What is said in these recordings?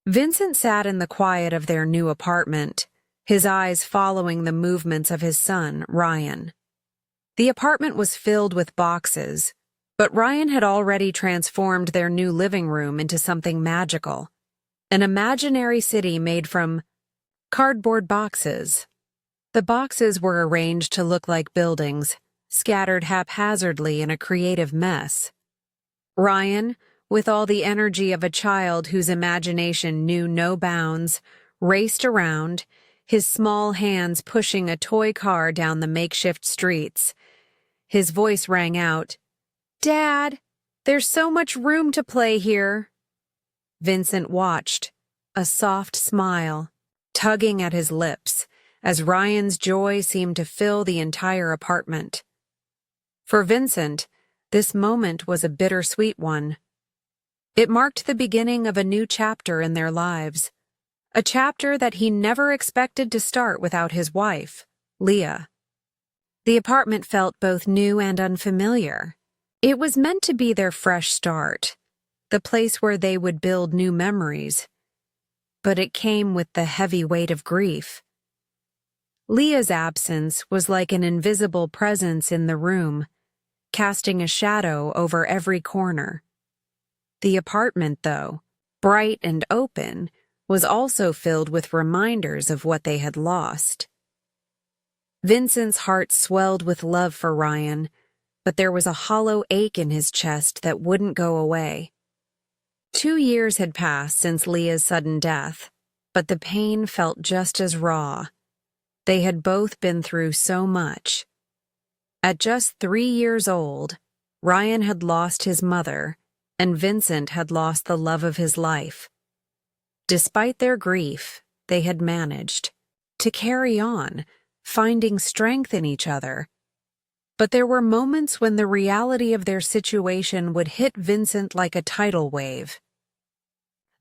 Vincent sat in the quiet of their new apartment, his eyes following the movements of his son, Ryan. The apartment was filled with boxes, but Ryan had already transformed their new living room into something magical, an imaginary city made from cardboard boxes. The boxes were arranged to look like buildings, scattered haphazardly in a creative mess. Ryan, with all the energy of a child whose imagination knew no bounds, raced around, his small hands pushing a toy car down the makeshift streets. His voice rang out, "Dad, there's so much room to play here." Vincent watched, a soft smile tugging at his lips as Ryan's joy seemed to fill the entire apartment. For Vincent, this moment was a bittersweet one. It marked the beginning of a new chapter in their lives, a chapter that he never expected to start without his wife, Leah. The apartment felt both new and unfamiliar. It was meant to be their fresh start, the place where they would build new memories. But it came with the heavy weight of grief. Leah's absence was like an invisible presence in the room, casting a shadow over every corner. The apartment, though, bright and open, was also filled with reminders of what they had lost. Vincent's heart swelled with love for Ryan, but there was a hollow ache in his chest that wouldn't go away. 2 years had passed since Leah's sudden death, but the pain felt just as raw. They had both been through so much. At just 3 years old, Ryan had lost his mother, and Vincent had lost the love of his life. Despite their grief, they had managed to carry on, finding strength in each other. But there were moments when the reality of their situation would hit Vincent like a tidal wave.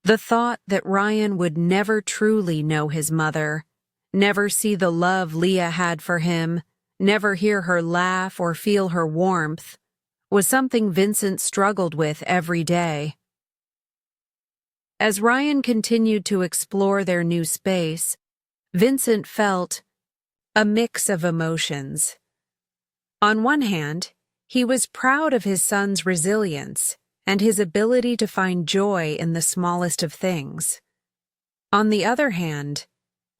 The thought that Ryan would never truly know his mother, never see the love Leah had for him, never hear her laugh or feel her warmth, was something Vincent struggled with every day. As Ryan continued to explore their new space, Vincent felt a mix of emotions. On one hand, he was proud of his son's resilience and his ability to find joy in the smallest of things. On the other hand,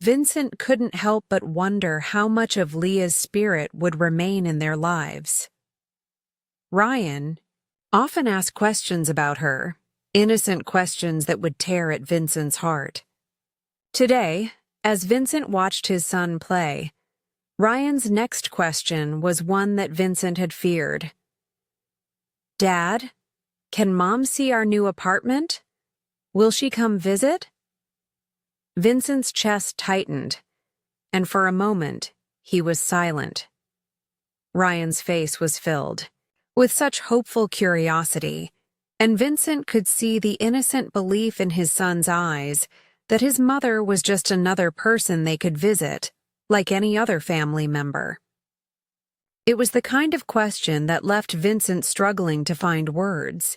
Vincent couldn't help but wonder how much of Leah's spirit would remain in their lives. Ryan often asked questions about her, innocent questions that would tear at Vincent's heart. Today, as Vincent watched his son play, Ryan's next question was one that Vincent had feared. "Dad, can Mom see our new apartment? Will she come visit?" Vincent's chest tightened, and for a moment, he was silent. Ryan's face was filled with such hopeful curiosity, and Vincent could see the innocent belief in his son's eyes that his mother was just another person they could visit, like any other family member. It was the kind of question that left Vincent struggling to find words.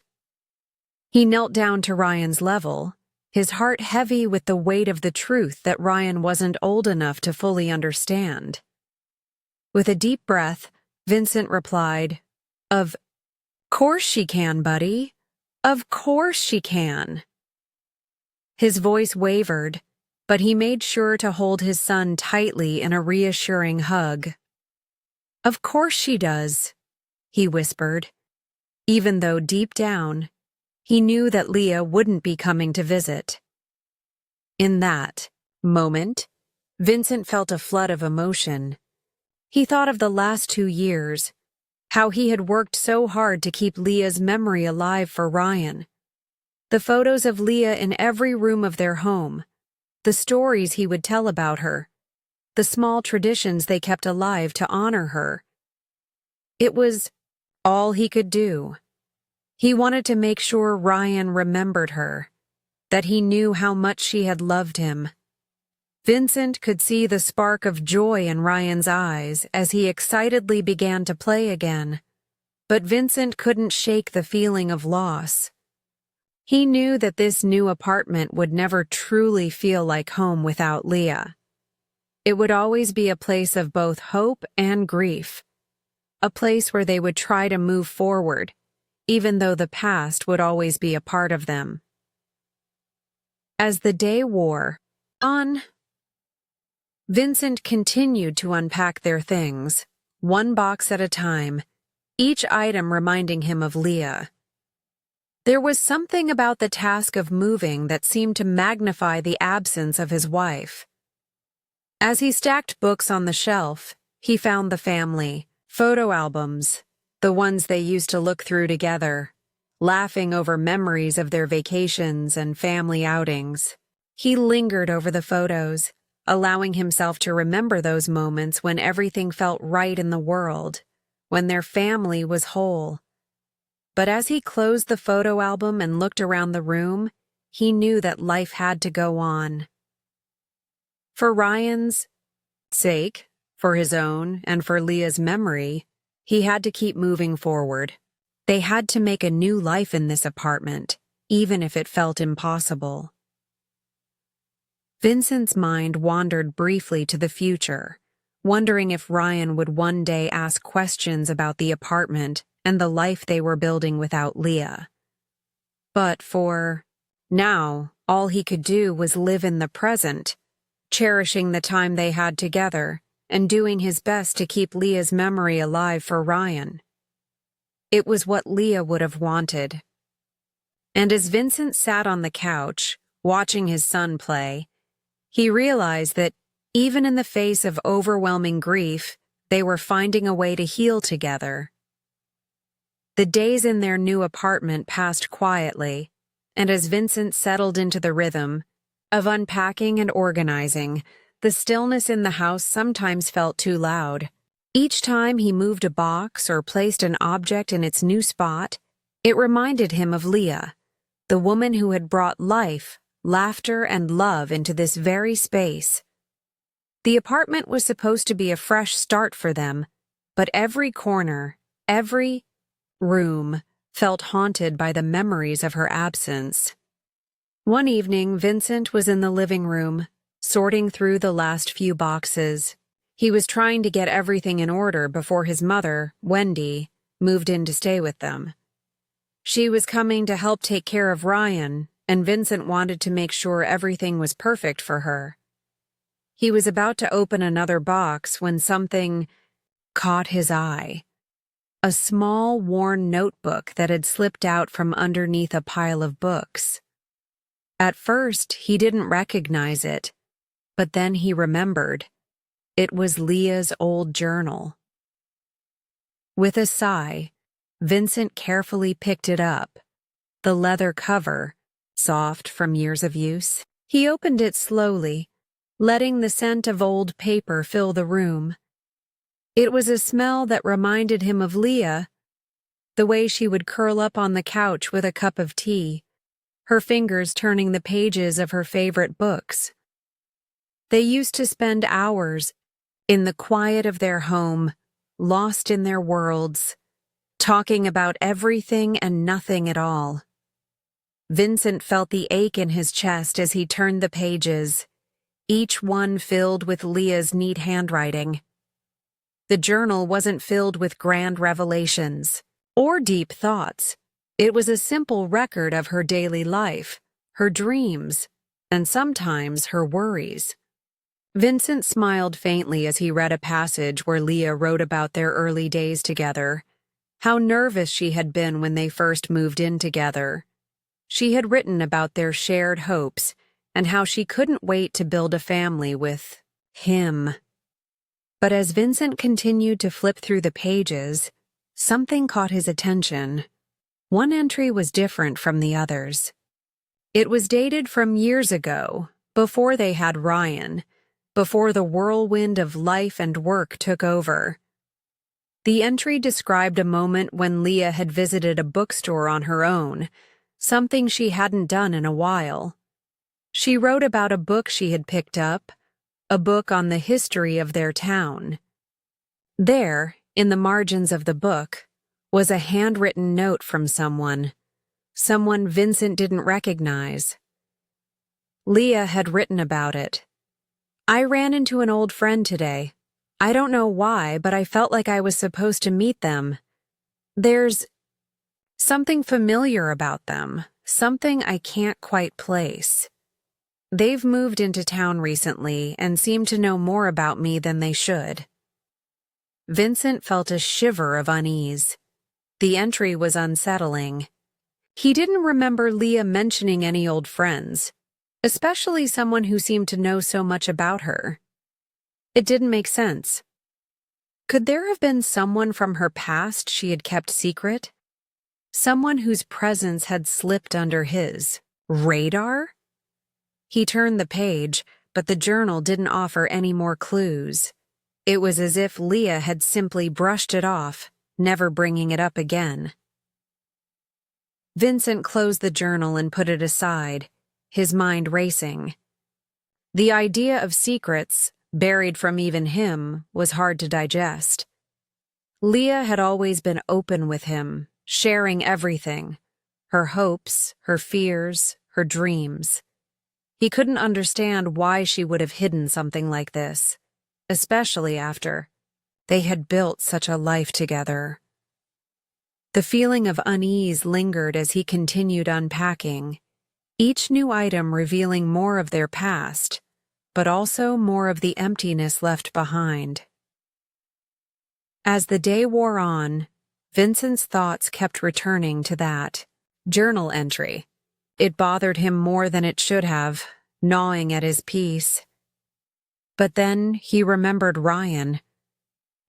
He knelt down to Ryan's level, his heart heavy with the weight of the truth that Ryan wasn't old enough to fully understand. With a deep breath, Vincent replied, "Of course she can, buddy. Of course she can." His voice wavered, but he made sure to hold his son tightly in a reassuring hug. "Of course she does," he whispered, even though deep down, he knew that Leah wouldn't be coming to visit. In that moment, Vincent felt a flood of emotion. He thought of the last 2 years, how he had worked so hard to keep Leah's memory alive for Ryan. The photos of Leah in every room of their home, the stories he would tell about her, the small traditions they kept alive to honor her. It was all he could do. He wanted to make sure Ryan remembered her, that he knew how much she had loved him. Vincent could see the spark of joy in Ryan's eyes as he excitedly began to play again, but Vincent couldn't shake the feeling of loss. He knew that this new apartment would never truly feel like home without Leah. It would always be a place of both hope and grief, a place where they would try to move forward, even though the past would always be a part of them. As the day wore on, Vincent continued to unpack their things, one box at a time, each item reminding him of Leah. There was something about the task of moving that seemed to magnify the absence of his wife. As he stacked books on the shelf, he found the family photo albums, the ones they used to look through together, laughing over memories of their vacations and family outings. He lingered over the photos, allowing himself to remember those moments when everything felt right in the world, when their family was whole. But as he closed the photo album and looked around the room, he knew that life had to go on. For Ryan's sake, for his own, and for Leah's memory, he had to keep moving forward. They had to make a new life in this apartment, even if it felt impossible. Vincent's mind wandered briefly to the future, wondering if Ryan would one day ask questions about the apartment and the life they were building without Leah. But for now, all he could do was live in the present, cherishing the time they had together and doing his best to keep Leah's memory alive for Ryan. It was what Leah would have wanted. And as Vincent sat on the couch, watching his son play, he realized that even in the face of overwhelming grief, they were finding a way to heal together. The days in their new apartment passed quietly, and as Vincent settled into the rhythm of unpacking and organizing, the stillness in the house sometimes felt too loud. Each time he moved a box or placed an object in its new spot, it reminded him of Leah, the woman who had brought life, laughter, and love into this very space. The apartment was supposed to be a fresh start for them, but every corner, every room, felt haunted by the memories of her absence. One evening, Vincent was in the living room, sorting through the last few boxes. He was trying to get everything in order before his mother, Wendy, moved in to stay with them. She was coming to help take care of Ryan, and Vincent wanted to make sure everything was perfect for her. He was about to open another box when something caught his eye. A small, worn notebook that had slipped out from underneath a pile of books. At first, he didn't recognize it, but then he remembered. It was Leah's old journal. With a sigh, Vincent carefully picked it up, the leather cover, soft from years of use. He opened it slowly, letting the scent of old paper fill the room. It was a smell that reminded him of Leah, the way she would curl up on the couch with a cup of tea, her fingers turning the pages of her favorite books. They used to spend hours in the quiet of their home, lost in their worlds, talking about everything and nothing at all. Vincent felt the ache in his chest as he turned the pages, each one filled with Leah's neat handwriting. The journal wasn't filled with grand revelations or deep thoughts. It was a simple record of her daily life, her dreams, and sometimes her worries. Vincent smiled faintly as he read a passage where Leah wrote about their early days together, how nervous she had been when they first moved in together. She had written about their shared hopes and how she couldn't wait to build a family with him. But as Vincent continued to flip through the pages, something caught his attention. One entry was different from the others. It was dated from years ago, before they had Ryan, before the whirlwind of life and work took over. The entry described a moment when Leah had visited a bookstore on her own, something she hadn't done in a while. She wrote about a book she had picked up, a book on the history of their town. There, in the margins of the book, was a handwritten note from someone someone Vincent didn't recognize. Leah had written about it. "I ran into an old friend today. I don't know why, but I felt like I was supposed to meet them. There's something familiar about them, something I can't quite place. They've moved into town recently and seem to know more about me than they should." Vincent felt a shiver of unease. The entry was unsettling. He didn't remember Leah mentioning any old friends, especially someone who seemed to know so much about her. It didn't make sense. Could there have been someone from her past she had kept secret? Someone whose presence had slipped under his radar? He turned the page, but the journal didn't offer any more clues. It was as if Leah had simply brushed it off, never bringing it up again. Vincent closed the journal and put it aside, his mind racing. The idea of secrets, buried from even him, was hard to digest. Leah had always been open with him, sharing everything, her hopes, her fears, her dreams. He couldn't understand why she would have hidden something like this, especially after they had built such a life together. The feeling of unease lingered as he continued unpacking, each new item revealing more of their past, but also more of the emptiness left behind. As the day wore on, Vincent's thoughts kept returning to that journal entry. It bothered him more than it should have, gnawing at his peace. But then he remembered Ryan.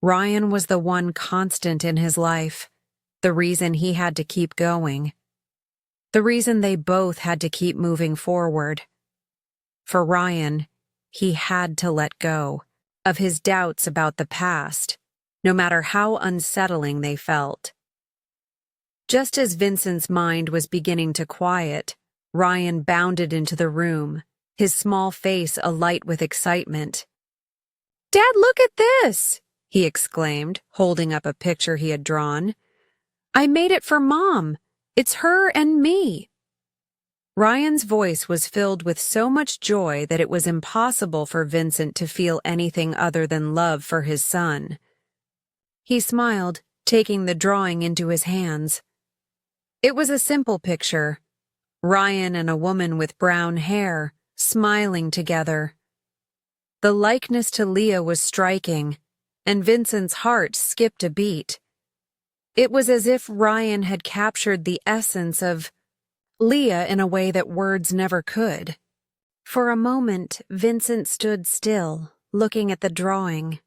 Ryan was the one constant in his life, the reason he had to keep going, the reason they both had to keep moving forward. For Ryan, he had to let go of his doubts about the past, no matter how unsettling they felt. Just as Vincent's mind was beginning to quiet, Ryan bounded into the room, his small face alight with excitement. "Dad, look at this!" he exclaimed, holding up a picture he had drawn. "I made it for Mom. It's her and me." Ryan's voice was filled with so much joy that it was impossible for Vincent to feel anything other than love for his son. He smiled, taking the drawing into his hands. It was a simple picture. Ryan and a woman with brown hair, smiling together. The likeness to Leah was striking, and Vincent's heart skipped a beat. It was as if Ryan had captured the essence of Leah in a way that words never could. For a moment, Vincent stood still, looking at the drawing.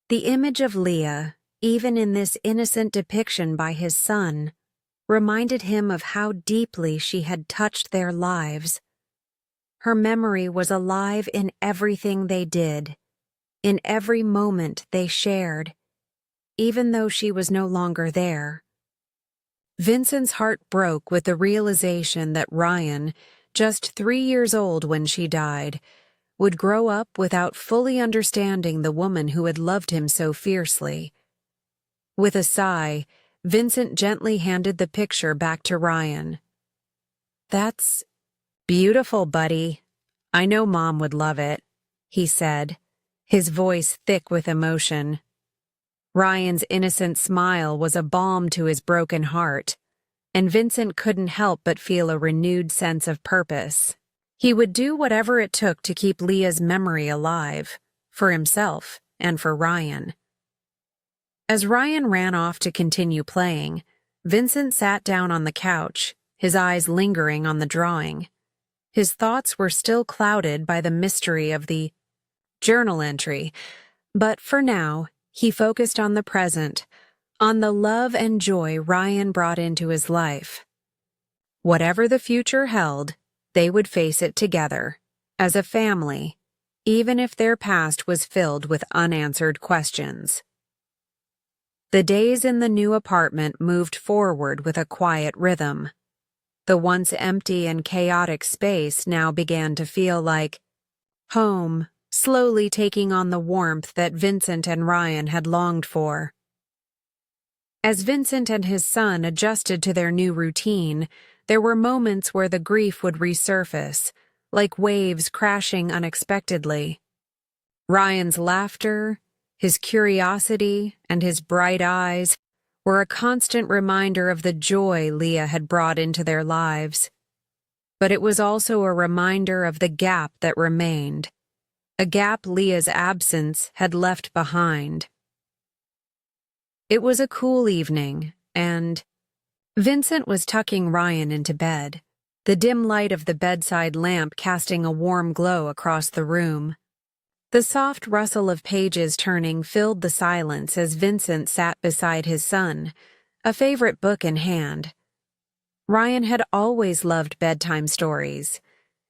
The image of Leah, even in this innocent depiction by his son, reminded him of how deeply she had touched their lives. Her memory was alive in everything they did, in every moment they shared, even though she was no longer there. Vincent's heart broke with the realization that Ryan, just 3 years old when she died, would grow up without fully understanding the woman who had loved him so fiercely. With a sigh, Vincent gently handed the picture back to Ryan. "That's beautiful, buddy. I know Mom would love it," he said, his voice thick with emotion. Ryan's innocent smile was a balm to his broken heart, and Vincent couldn't help but feel a renewed sense of purpose. He would do whatever it took to keep Leah's memory alive, for himself and for Ryan. As Ryan ran off to continue playing, Vincent sat down on the couch, his eyes lingering on the drawing. His thoughts were still clouded by the mystery of the journal entry, but for now, he focused on the present, on the love and joy Ryan brought into his life. Whatever the future held, they would face it together, as a family, even if their past was filled with unanswered questions. The days in the new apartment moved forward with a quiet rhythm. The once empty and chaotic space now began to feel like home, slowly taking on the warmth that Vincent and Ryan had longed for. As Vincent and his son adjusted to their new routine, there were moments where the grief would resurface, like waves crashing unexpectedly. Ryan's laughter, his curiosity, and his bright eyes were a constant reminder of the joy Leah had brought into their lives. But it was also a reminder of the gap that remained, a gap Leah's absence had left behind. It was a cool evening, and Vincent was tucking Ryan into bed, the dim light of the bedside lamp casting a warm glow across the room. The soft rustle of pages turning filled the silence as Vincent sat beside his son, a favorite book in hand. Ryan had always loved bedtime stories,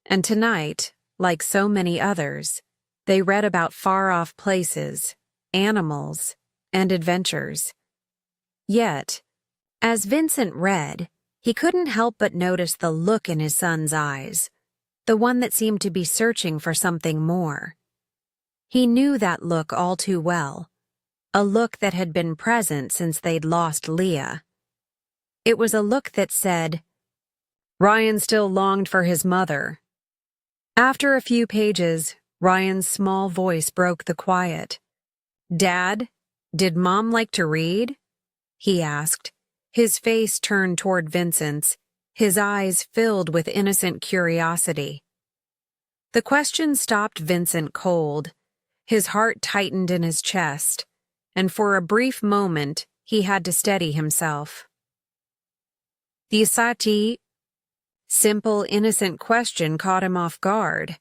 and tonight, like so many others, they read about far-off places, animals, and adventures. Yet, as Vincent read, he couldn't help but notice the look in his son's eyes, the one that seemed to be searching for something more. He knew that look all too well, a look that had been present since they'd lost Leah. It was a look that said, Ryan still longed for his mother. After a few pages, Ryan's small voice broke the quiet. "Dad, did Mom like to read?" he asked, his face turned toward Vincent's, his eyes filled with innocent curiosity. The question stopped Vincent cold. His heart tightened in his chest, and for a brief moment he had to steady himself. The simple, innocent question caught him off guard.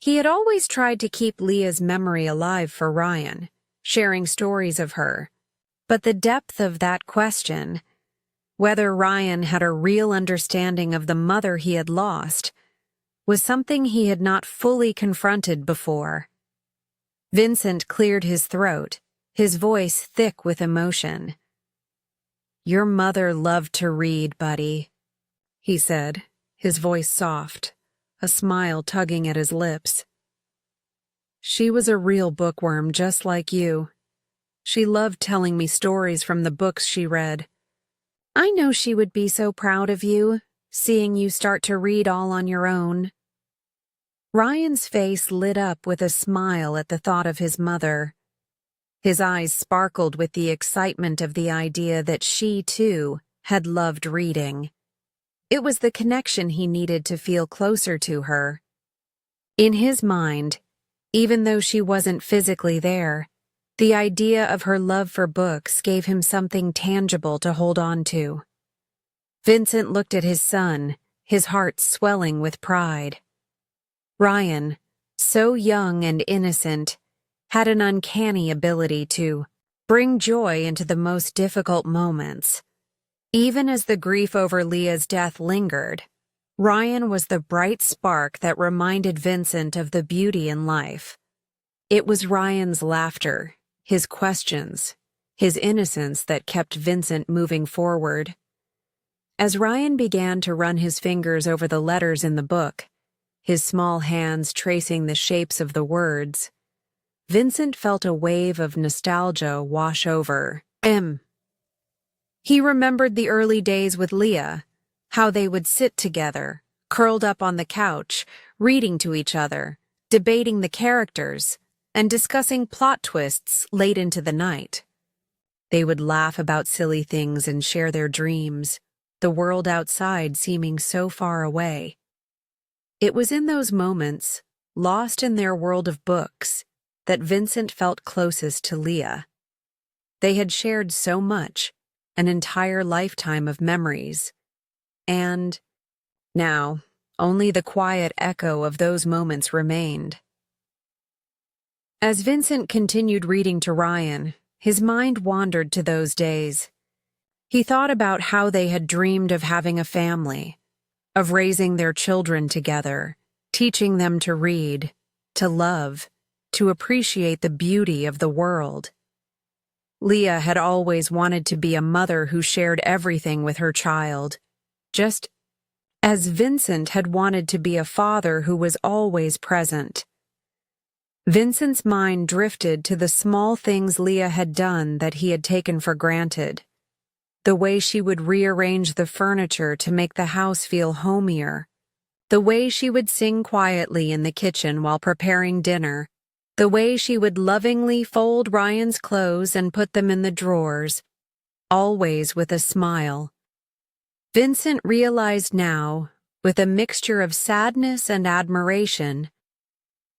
He had always tried to keep Leah's memory alive for Ryan, sharing stories of her. But the depth of that question, whether Ryan had a real understanding of the mother he had lost, was something he had not fully confronted before. Vincent cleared his throat, his voice thick with emotion. "Your mother loved to read, buddy," he said, his voice soft, a smile tugging at his lips. "She was a real bookworm just like you. She loved telling me stories from the books she read. I know she would be so proud of you, seeing you start to read all on your own." Ryan's face lit up with a smile at the thought of his mother. His eyes sparkled with the excitement of the idea that she, too, had loved reading. It was the connection he needed to feel closer to her. In his mind, even though she wasn't physically there, the idea of her love for books gave him something tangible to hold on to. Vincent looked at his son, his heart swelling with pride. Ryan, so young and innocent, had an uncanny ability to bring joy into the most difficult moments. Even as the grief over Leah's death lingered, Ryan was the bright spark that reminded Vincent of the beauty in life. It was Ryan's laughter, his questions, his innocence that kept Vincent moving forward. As Ryan began to run his fingers over the letters in the book, his small hands tracing the shapes of the words, Vincent felt a wave of nostalgia wash over him. He remembered the early days with Leah, how they would sit together, curled up on the couch, reading to each other, debating the characters, and discussing plot twists late into the night. They would laugh about silly things and share their dreams, the world outside seeming so far away. It was in those moments, lost in their world of books, that Vincent felt closest to Leah. They had shared so much, an entire lifetime of memories. And now, only the quiet echo of those moments remained. As Vincent continued reading to Ryan, his mind wandered to those days. He thought about how they had dreamed of having a family, of raising their children together, teaching them to read, to love, to appreciate the beauty of the world. Leah had always wanted to be a mother who shared everything with her child, just as Vincent had wanted to be a father who was always present. Vincent's mind drifted to the small things Leah had done that he had taken for granted. The way she would rearrange the furniture to make the house feel homier. The way she would sing quietly in the kitchen while preparing dinner. The way she would lovingly fold Ryan's clothes and put them in the drawers, always with a smile. Vincent realized now, with a mixture of sadness and admiration,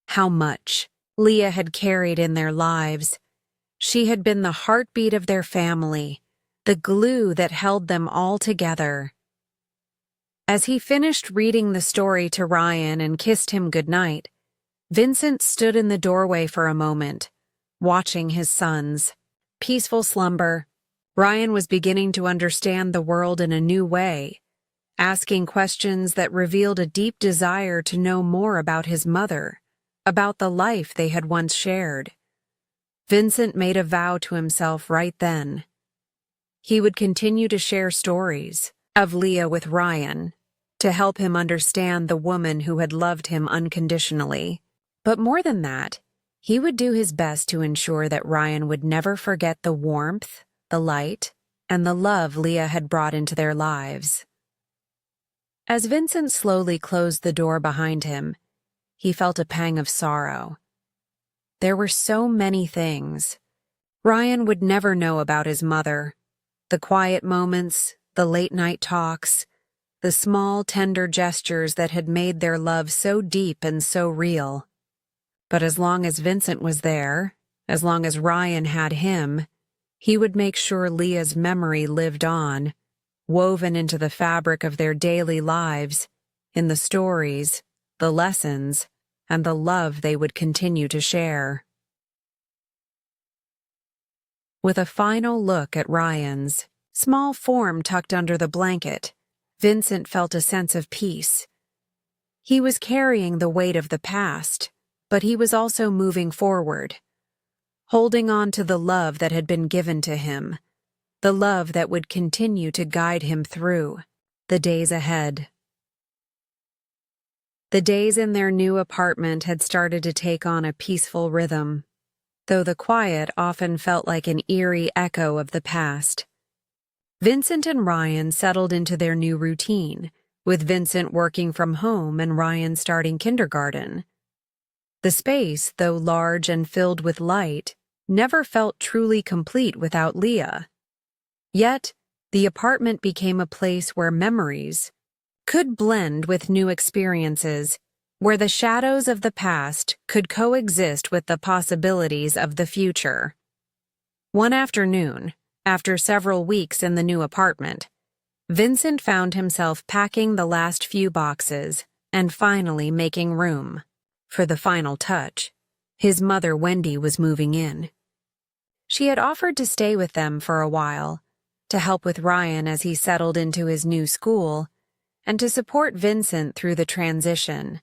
how much Leah had carried in their lives. She had been the heartbeat of their family, the glue that held them all together. As he finished reading the story to Ryan and kissed him goodnight, Vincent stood in the doorway for a moment, watching his son's peaceful slumber. Ryan was beginning to understand the world in a new way, asking questions that revealed a deep desire to know more about his mother, about the life they had once shared. Vincent made a vow to himself right then. He would continue to share stories of Leah with Ryan to help him understand the woman who had loved him unconditionally. But more than that, he would do his best to ensure that Ryan would never forget the warmth, the light, and the love Leah had brought into their lives. As Vincent slowly closed the door behind him, he felt a pang of sorrow. There were so many things Ryan would never know about his mother. The quiet moments, the late-night talks, the small, tender gestures that had made their love so deep and so real. But as long as Vincent was there, as long as Ryan had him, he would make sure Leah's memory lived on, woven into the fabric of their daily lives, in the stories, the lessons, and the love they would continue to share. With a final look at Ryan's small form tucked under the blanket, Vincent felt a sense of peace. He was carrying the weight of the past, but he was also moving forward, holding on to the love that had been given to him, the love that would continue to guide him through the days ahead. The days in their new apartment had started to take on a peaceful rhythm, though the quiet often felt like an eerie echo of the past. Vincent and Ryan settled into their new routine, with Vincent working from home and Ryan starting kindergarten. The space, though large and filled with light, never felt truly complete without Leah. Yet, the apartment became a place where memories could blend with new experiences, where the shadows of the past could coexist with the possibilities of the future. One afternoon, after several weeks in the new apartment, Vincent found himself packing the last few boxes and finally making room for the final touch. His mother, Wendy, was moving in. She had offered to stay with them for a while, to help with Ryan as he settled into his new school, and to support Vincent through the transition.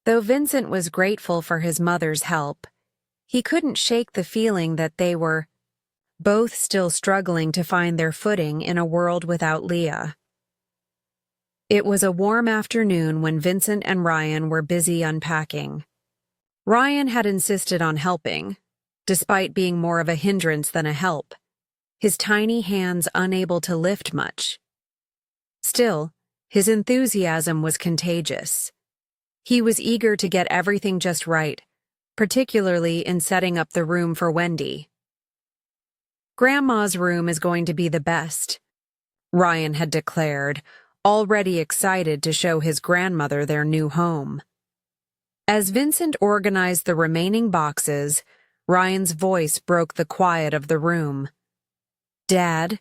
Though Vincent was grateful for his mother's help, he couldn't shake the feeling that they were both still struggling to find their footing in a world without Leah. It was a warm afternoon when Vincent and Ryan were busy unpacking. Ryan had insisted on helping, despite being more of a hindrance than a help, his tiny hands unable to lift much. Still, his enthusiasm was contagious. He was eager to get everything just right, particularly in setting up the room for Wendy. "Grandma's room is going to be the best," Ryan had declared, already excited to show his grandmother their new home. As Vincent organized the remaining boxes, Ryan's voice broke the quiet of the room. "Dad,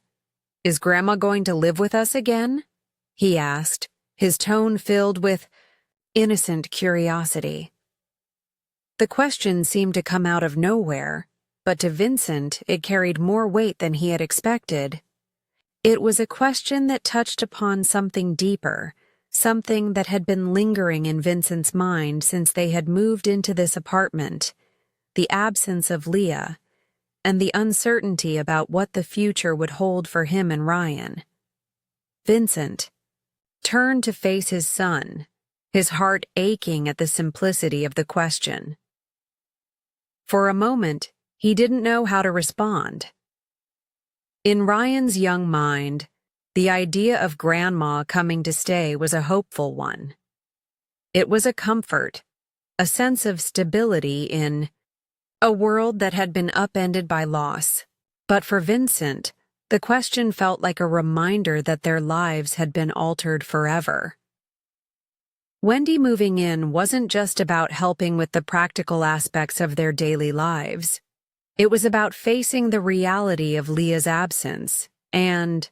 is Grandma going to live with us again?" he asked, his tone filled with innocent curiosity. The question seemed to come out of nowhere, but to Vincent it carried more weight than he had expected. It was a question that touched upon something deeper, something that had been lingering in Vincent's mind since they had moved into this apartment, the absence of Leah, and the uncertainty about what the future would hold for him and Ryan. Vincent turned to face his son, his heart aching at the simplicity of the question. For a moment, he didn't know how to respond. In Ryan's young mind, the idea of Grandma coming to stay was a hopeful one. It was a comfort, a sense of stability in a world that had been upended by loss. But for Vincent, the question felt like a reminder that their lives had been altered forever. Wendy moving in wasn't just about helping with the practical aspects of their daily lives. It was about facing the reality of Leah's absence and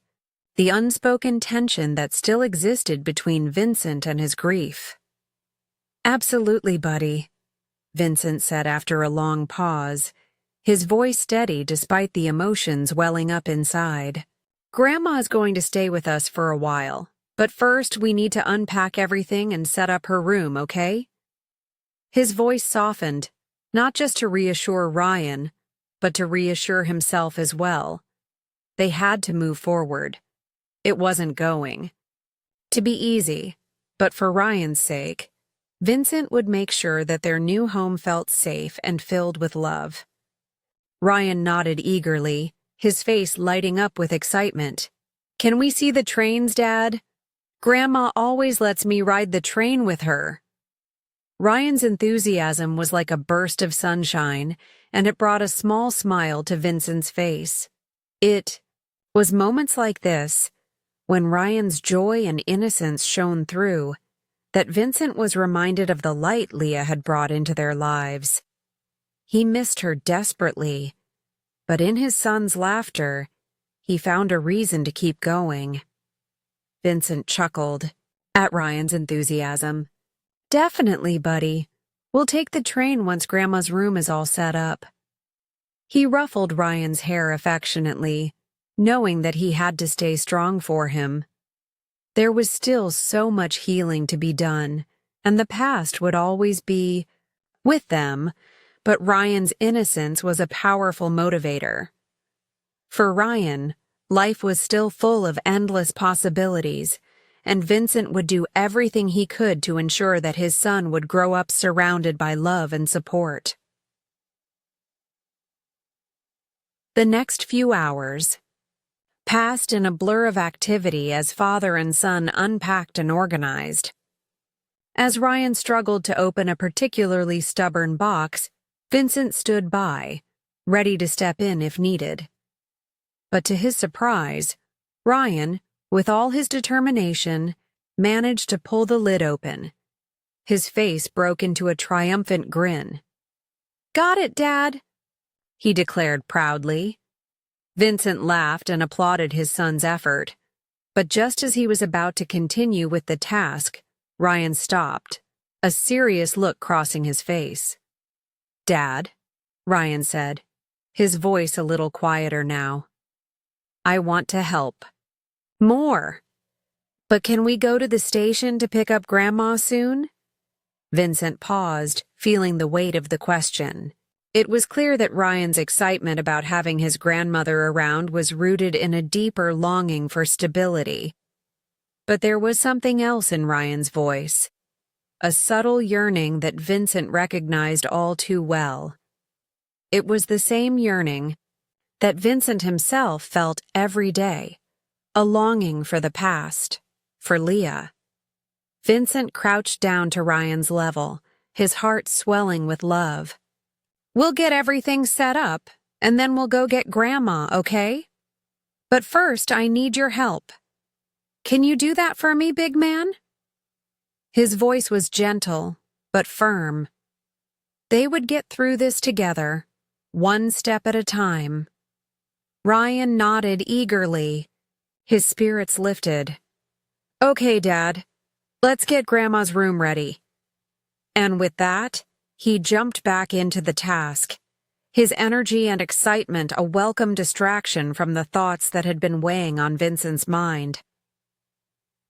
the unspoken tension that still existed between Vincent and his grief. "Absolutely, buddy," Vincent said after a long pause, his voice steady despite the emotions welling up inside. "Grandma's going to stay with us for a while, but first we need to unpack everything and set up her room, okay?" His voice softened, not just to reassure Ryan, but to reassure himself as well. They had to move forward. It wasn't going to be easy, but for Ryan's sake, Vincent would make sure that their new home felt safe and filled with love. Ryan nodded eagerly, his face lighting up with excitement. "Can we see the trains, Dad? Grandma always lets me ride the train with her." Ryan's enthusiasm was like a burst of sunshine, and it brought a small smile to Vincent's face. It was moments like this, when Ryan's joy and innocence shone through, that Vincent was reminded of the light Leah had brought into their lives. He missed her desperately, but in his son's laughter, he found a reason to keep going. Vincent chuckled at Ryan's enthusiasm. "Definitely, buddy. We'll take the train once Grandma's room is all set up." He ruffled Ryan's hair affectionately, knowing that he had to stay strong for him. There was still so much healing to be done, and the past would always be with them, but Ryan's innocence was a powerful motivator. For Ryan, life was still full of endless possibilities, and Vincent would do everything he could to ensure that his son would grow up surrounded by love and support. The next few hours passed in a blur of activity as father and son unpacked and organized. As Ryan struggled to open a particularly stubborn box, Vincent stood by, ready to step in if needed. But to his surprise, Ryan, with all his determination, managed to pull the lid open. His face broke into a triumphant grin. "Got it, Dad," he declared proudly. Vincent laughed and applauded his son's effort, but just as he was about to continue with the task, Ryan stopped, a serious look crossing his face. "Dad," Ryan said, his voice a little quieter now, "I want to help. More. But can we go to the station to pick up Grandma soon?" Vincent paused, feeling the weight of the question. It was clear that Ryan's excitement about having his grandmother around was rooted in a deeper longing for stability. But there was something else in Ryan's voice, a subtle yearning that Vincent recognized all too well. It was the same yearning that Vincent himself felt every day, a longing for the past, for Leah. Vincent crouched down to Ryan's level, his heart swelling with love. "We'll get everything set up, and then we'll go get Grandma, okay? But first, I need your help. Can you do that for me, big man?" His voice was gentle, but firm. They would get through this together, one step at a time. Ryan nodded eagerly, his spirits lifted. "Okay, Dad, let's get Grandma's room ready." And with that, he jumped back into the task, his energy and excitement a welcome distraction from the thoughts that had been weighing on Vincent's mind.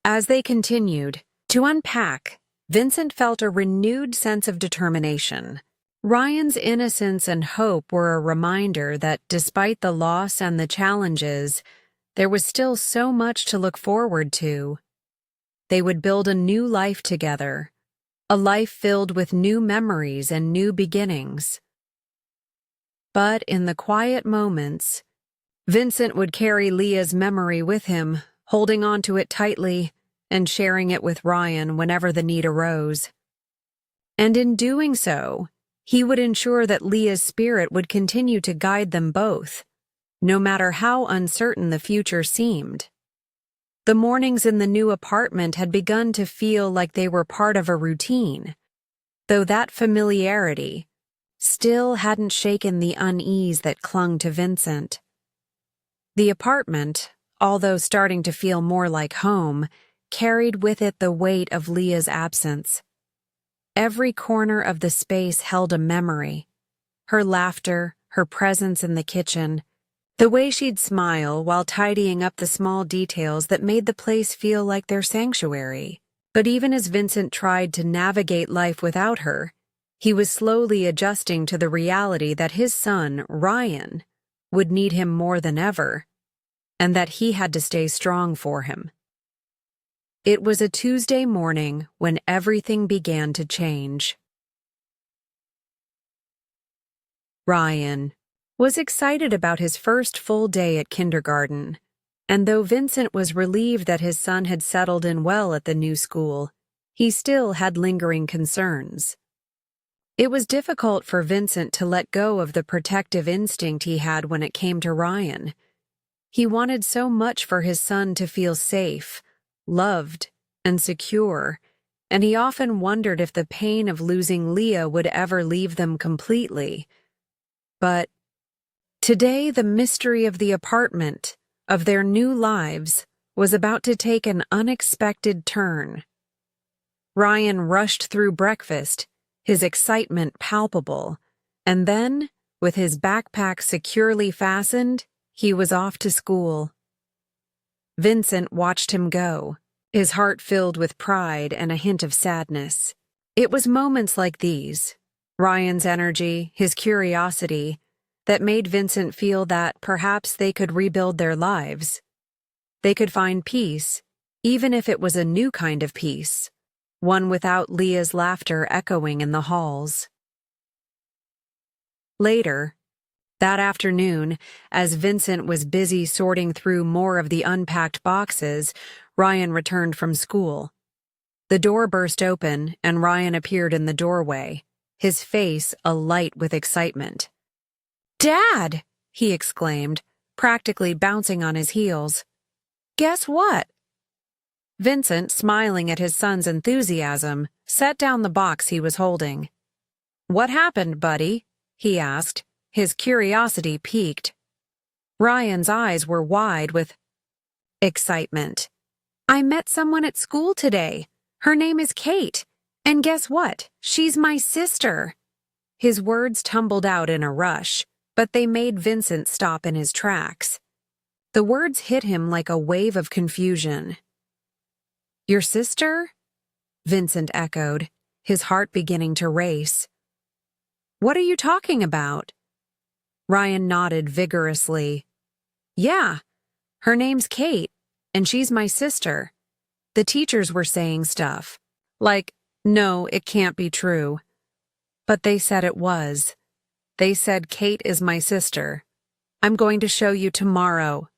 As they continued to unpack, Vincent felt a renewed sense of determination. Ryan's innocence and hope were a reminder that despite the loss and the challenges, there was still so much to look forward to. They would build a new life together, a life filled with new memories and new beginnings. But in the quiet moments, Vincent would carry Leah's memory with him, holding on to it tightly and sharing it with Ryan whenever the need arose. And in doing so, he would ensure that Leah's spirit would continue to guide them both, no matter how uncertain the future seemed. The mornings in the new apartment had begun to feel like they were part of a routine, though that familiarity still hadn't shaken the unease that clung to Vincent. The apartment, although starting to feel more like home, carried with it the weight of Leah's absence. Every corner of the space held a memory. Her laughter, her presence in the kitchen, the way she'd smile while tidying up the small details that made the place feel like their sanctuary. But even as Vincent tried to navigate life without her, he was slowly adjusting to the reality that his son, Ryan, would need him more than ever, and that he had to stay strong for him. It was a Tuesday morning when everything began to change. Ryan was excited about his first full day at kindergarten, and though Vincent was relieved that his son had settled in well at the new school, he still had lingering concerns. It was difficult for Vincent to let go of the protective instinct he had when it came to Ryan. He wanted so much for his son to feel safe, loved, and secure, and he often wondered if the pain of losing Leah would ever leave them completely. But today, the mystery of the apartment, of their new lives, was about to take an unexpected turn. Ryan rushed through breakfast, his excitement palpable, and then, with his backpack securely fastened, he was off to school. Vincent watched him go, his heart filled with pride and a hint of sadness. It was moments like these, Ryan's energy, his curiosity, that made Vincent feel that perhaps they could rebuild their lives. They could find peace, even if it was a new kind of peace, one without Leah's laughter echoing in the halls. Later, that afternoon, as Vincent was busy sorting through more of the unpacked boxes, Ryan returned from school. The door burst open, and Ryan appeared in the doorway, his face alight with excitement. "Dad!" he exclaimed, practically bouncing on his heels. "Guess what?" Vincent, smiling at his son's enthusiasm, set down the box he was holding. "What happened, buddy?" he asked, his curiosity piqued. Ryan's eyes were wide with excitement. "I met someone at school today. Her name is Kate. And guess what? She's my sister." His words tumbled out in a rush, but they made Vincent stop in his tracks. The words hit him like a wave of confusion. "Your sister?" Vincent echoed, his heart beginning to race. "What are you talking about?" Ryan nodded vigorously. "Yeah, her name's Kate, and she's my sister. The teachers were saying stuff, like, no, it can't be true. But they said it was. They said Kate is my sister. I'm going to show you tomorrow."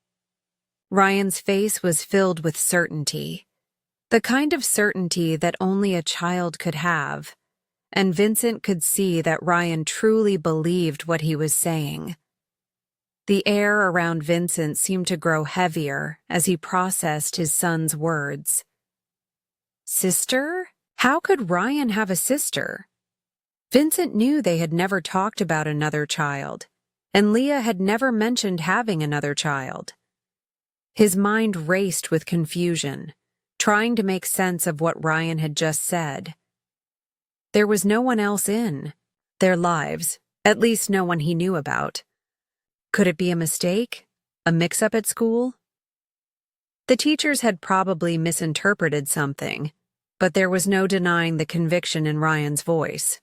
Ryan's face was filled with certainty, the kind of certainty that only a child could have, and Vincent could see that Ryan truly believed what he was saying. The air around Vincent seemed to grow heavier as he processed his son's words. Sister? How could Ryan have a sister? Vincent knew they had never talked about another child, and Leah had never mentioned having another child. His mind raced with confusion, trying to make sense of what Ryan had just said. There was no one else in their lives, at least no one he knew about. Could it be a mistake? A mix-up at school? The teachers had probably misinterpreted something, but there was no denying the conviction in Ryan's voice.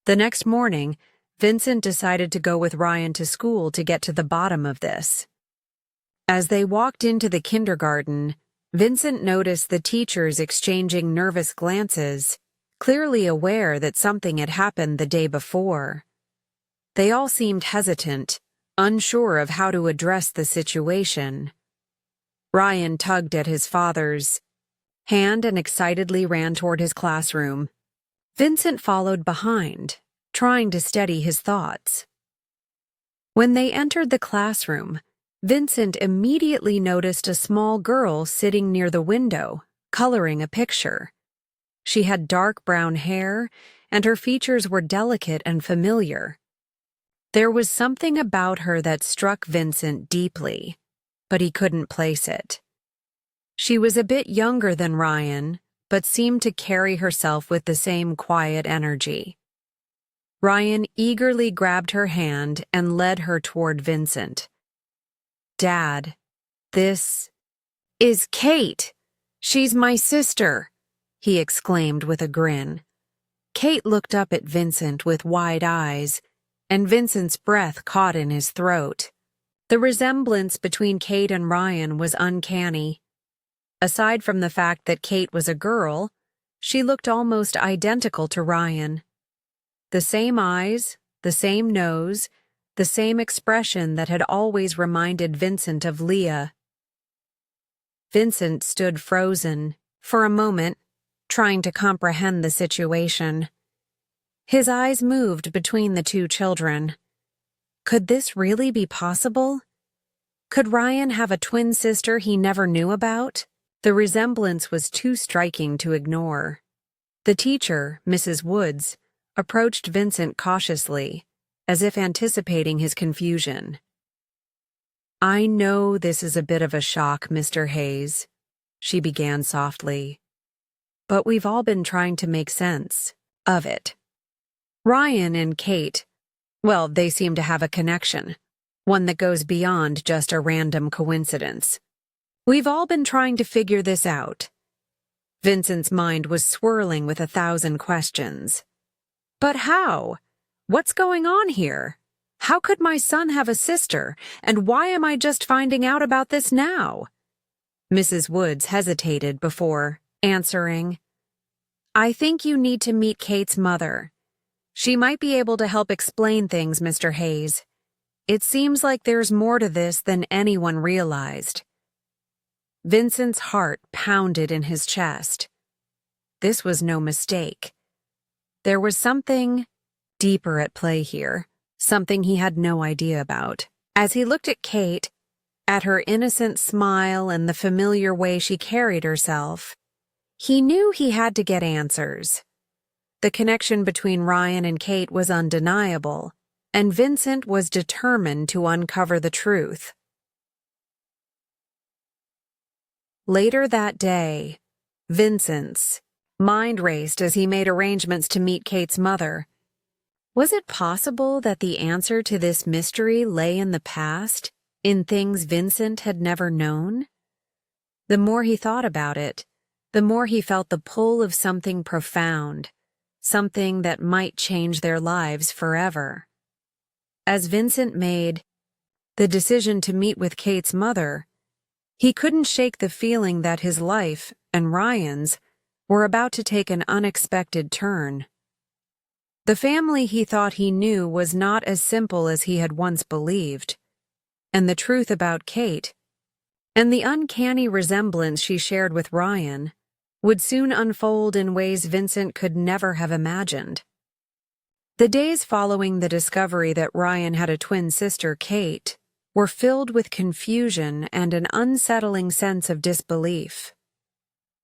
The next morning, Vincent decided to go with Ryan to school to get to the bottom of this. As they walked into the kindergarten, Vincent noticed the teachers exchanging nervous glances, clearly aware that something had happened the day before. They all seemed hesitant, unsure of how to address the situation. Ryan tugged at his father's hand and excitedly ran toward his classroom. Vincent followed behind, trying to steady his thoughts. When they entered the classroom, Vincent immediately noticed a small girl sitting near the window, coloring a picture. She had dark brown hair, and her features were delicate and familiar. There was something about her that struck Vincent deeply, but he couldn't place it. She was a bit younger than Ryan, but seemed to carry herself with the same quiet energy. Ryan eagerly grabbed her hand and led her toward Vincent. "Dad, this is Kate. She's my sister," he exclaimed with a grin. Kate looked up at Vincent with wide eyes, and Vincent's breath caught in his throat. The resemblance between Kate and Ryan was uncanny. Aside from the fact that Kate was a girl, she looked almost identical to Ryan. The same eyes, the same nose, the same expression that had always reminded Vincent of Leah. Vincent stood frozen, for a moment, trying to comprehend the situation. His eyes moved between the two children. Could this really be possible? Could Ryan have a twin sister he never knew about? The resemblance was too striking to ignore. The teacher, Mrs. Woods, approached Vincent cautiously, as if anticipating his confusion. "I know this is a bit of a shock, Mr. Hayes," she began softly, "but we've all been trying to make sense of it. Ryan and Kate, well, they seem to have a connection, one that goes beyond just a random coincidence. We've all been trying to figure this out." Vincent's mind was swirling with 1,000 questions. But how? What's going on here? How could my son have a sister, and why am I just finding out about this now? Mrs. Woods hesitated before answering. "I think you need to meet Kate's mother. She might be able to help explain things, Mr. Hayes. It seems like there's more to this than anyone realized." Vincent's heart pounded in his chest. This was no mistake. There was something deeper at play here, something he had no idea about. As he looked at Kate, at her innocent smile and the familiar way she carried herself, he knew he had to get answers. The connection between Ryan and Kate was undeniable, and Vincent was determined to uncover the truth. Later that day, Vincent's mind raced as he made arrangements to meet Kate's mother. Was it possible that the answer to this mystery lay in the past, in things Vincent had never known? The more he thought about it, the more he felt the pull of something profound, something that might change their lives forever. As Vincent made the decision to meet with Kate's mother, he couldn't shake the feeling that his life, and Ryan's, were about to take an unexpected turn. The family he thought he knew was not as simple as he had once believed, and the truth about Kate, and the uncanny resemblance she shared with Ryan, would soon unfold in ways Vincent could never have imagined. The days following the discovery that Ryan had a twin sister, Kate, were filled with confusion and an unsettling sense of disbelief.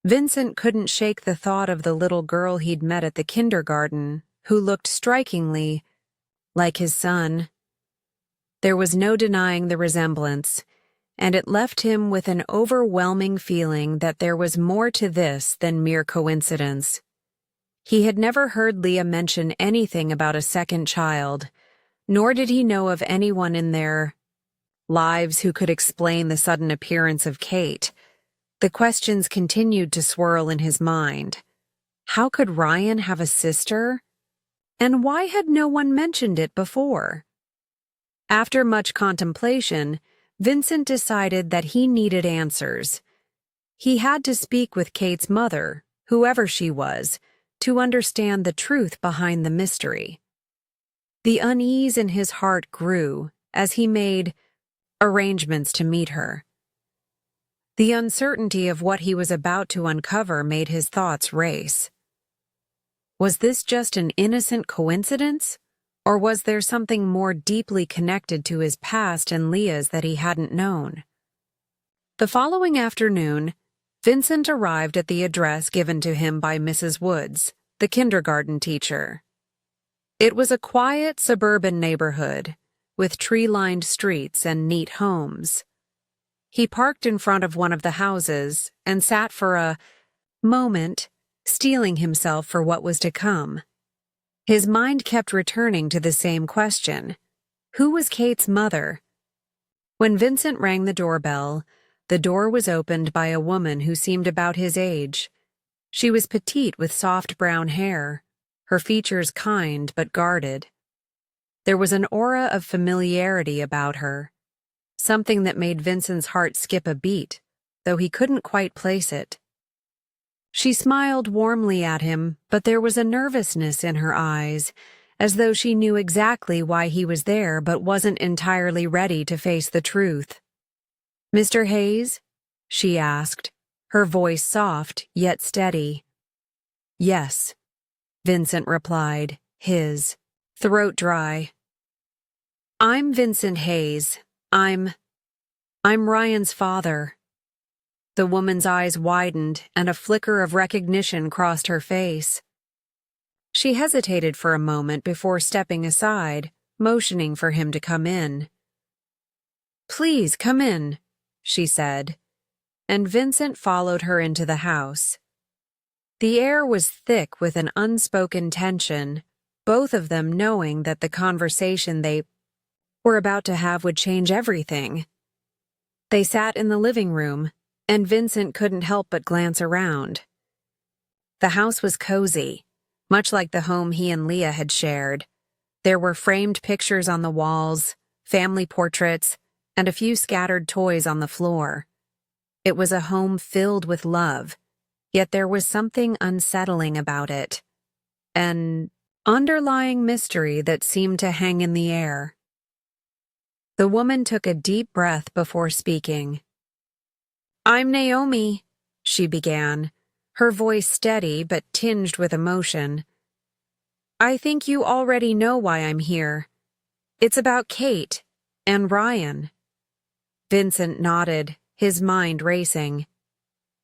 Vincent couldn't shake the thought of the little girl he'd met at the kindergarten, who looked strikingly like his son. There was no denying the resemblance, and it left him with an overwhelming feeling that there was more to this than mere coincidence. He had never heard Leah mention anything about a second child, nor did he know of anyone in their lives who could explain the sudden appearance of Kate. The questions continued to swirl in his mind. How could Ryan have a sister? And why had no one mentioned it before? After much contemplation, Vincent decided that he needed answers. He had to speak with Kate's mother, whoever she was, to understand the truth behind the mystery. The unease in his heart grew as he made arrangements to meet her. The uncertainty of what he was about to uncover made his thoughts race. Was this just an innocent coincidence? Or was there something more deeply connected to his past and Leah's that he hadn't known? The following afternoon, Vincent arrived at the address given to him by Mrs. Woods, the kindergarten teacher. It was a quiet suburban neighborhood, with tree-lined streets and neat homes. He parked in front of one of the houses and sat for a moment, steeling himself for what was to come. His mind kept returning to the same question. Who was Kate's mother? When Vincent rang the doorbell, the door was opened by a woman who seemed about his age. She was petite with soft brown hair, her features kind but guarded. There was an aura of familiarity about her, something that made Vincent's heart skip a beat, though he couldn't quite place it. She smiled warmly at him, but there was a nervousness in her eyes, as though she knew exactly why he was there but wasn't entirely ready to face the truth. "Mr. Hayes?" she asked, her voice soft yet steady. "Yes," Vincent replied, his throat dry. "I'm Vincent Hayes. I'm Ryan's father." The woman's eyes widened and a flicker of recognition crossed her face. She hesitated for a moment before stepping aside, motioning for him to come in. "Please come in," she said, and Vincent followed her into the house. The air was thick with an unspoken tension, both of them knowing that the conversation they were about to have would change everything. They sat in the living room, and Vincent couldn't help but glance around. The house was cozy, much like the home he and Leah had shared. There were framed pictures on the walls, family portraits, and a few scattered toys on the floor. It was a home filled with love, yet there was something unsettling about it, an underlying mystery that seemed to hang in the air. The woman took a deep breath before speaking. "I'm Naomi," she began, her voice steady but tinged with emotion. "I think you already know why I'm here. It's about Kate and Ryan." Vincent nodded, his mind racing.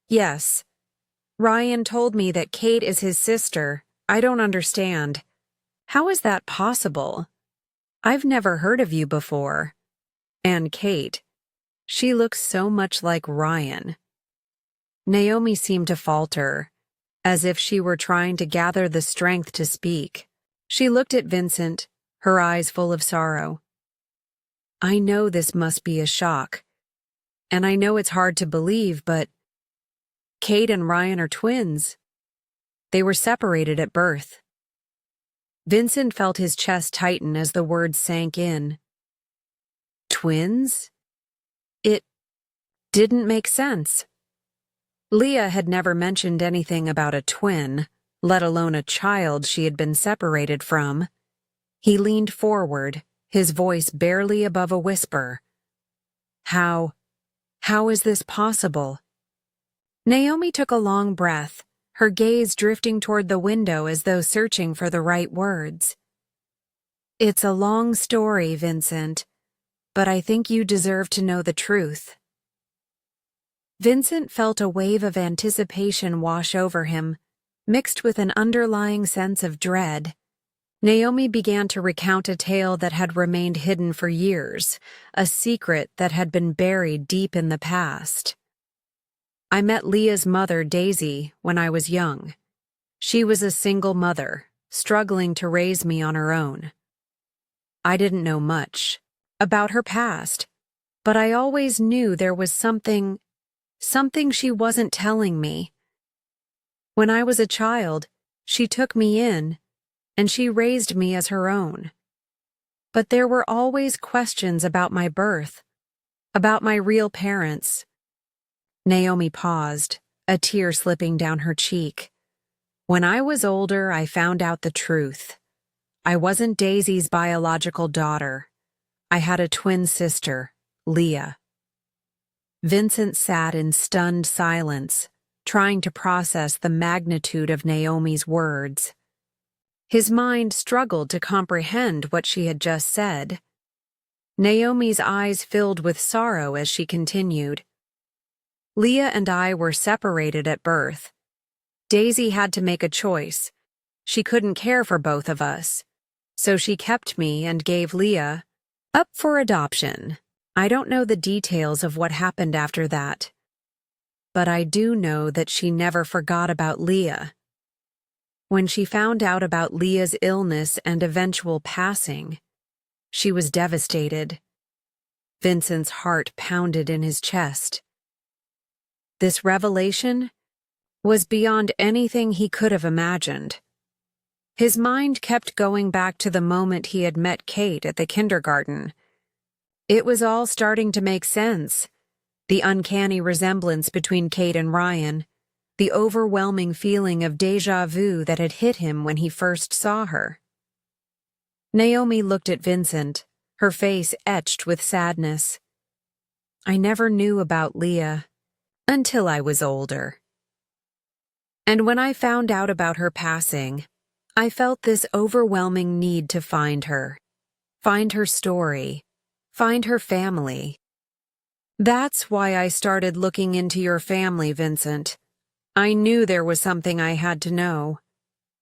"Yes. Ryan told me that Kate is his sister. I don't understand. How is that possible? I've never heard of you before. And Kate. She looks so much like Ryan." Naomi seemed to falter, as if she were trying to gather the strength to speak. She looked at Vincent, her eyes full of sorrow. "I know this must be a shock, and I know it's hard to believe, but Kate and Ryan are twins. They were separated at birth." Vincent felt his chest tighten as the words sank in. Twins? It didn't make sense. Leah had never mentioned anything about a twin, let alone a child she had been separated from. He leaned forward, his voice barely above a whisper. How is this possible?" Naomi took a long breath, her gaze drifting toward the window as though searching for the right words. "It's a long story, Vincent, but I think you deserve to know the truth." Vincent felt a wave of anticipation wash over him, mixed with an underlying sense of dread. Naomi began to recount a tale that had remained hidden for years, a secret that had been buried deep in the past. "I met Leah's mother, Daisy, when I was young. She was a single mother, struggling to raise me on her own. I didn't know much about her past, but I always knew there was something she wasn't telling me. When I was a child, she took me in, and she raised me as her own. But there were always questions about my birth, about my real parents." Naomi paused, a tear slipping down her cheek. "When I was older, I found out the truth. I wasn't Daisy's biological daughter. I had a twin sister, Leah. Vincent sat in stunned silence, trying to process the magnitude of Naomi's words. His mind struggled to comprehend what she had just said. Naomi's eyes filled with sorrow as she continued. Leah and I were separated at birth. Daisy had to make a choice. She couldn't care for both of us, so she kept me and gave Leah up for adoption. I don't know the details of what happened after that, but I do know that she never forgot about Leah. When she found out about Leah's illness and eventual passing, she was devastated. Vincent's heart pounded in his chest. This revelation was beyond anything he could have imagined. His mind kept going back to the moment he had met Kate at the kindergarten. It was all starting to make sense. The uncanny resemblance between Kate and Ryan, the overwhelming feeling of déjà vu that had hit him when he first saw her. Naomi looked at Vincent, her face etched with sadness. I never knew about Leah until I was older. And when I found out about her passing, I felt this overwhelming need to find her story, find her family. That's why I started looking into your family, Vincent. I knew there was something I had to know.